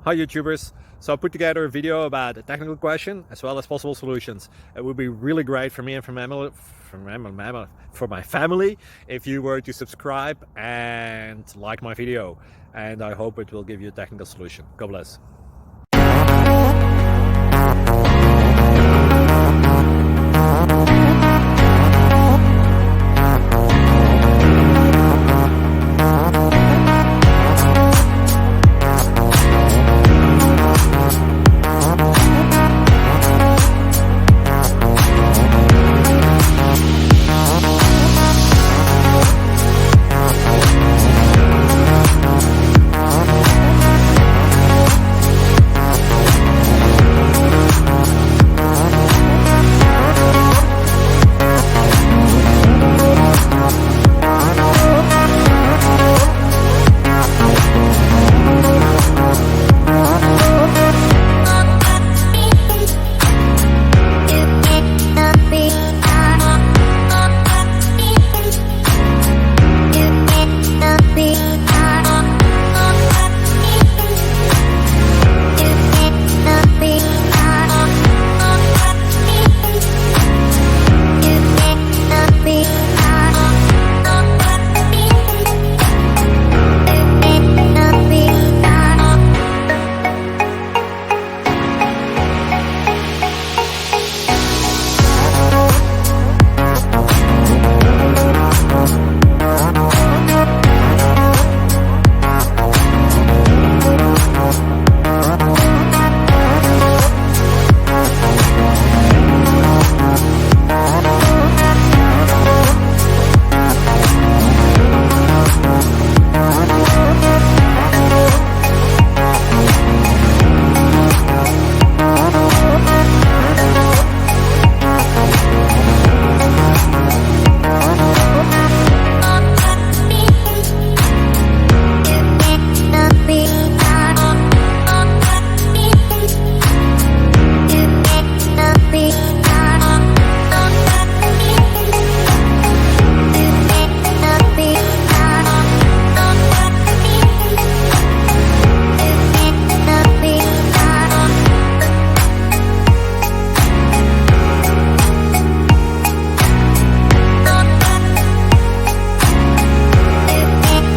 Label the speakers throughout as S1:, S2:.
S1: Hi YouTubers! So I put together a video about a technical question as well as possible solutions. It would be really great for me and for my family if you were to subscribe and like my video, and I hope it will give you a technical solution. God bless.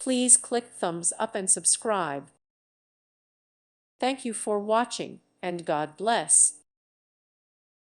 S2: Please click thumbs up and subscribe. Thank you for watching, and God bless.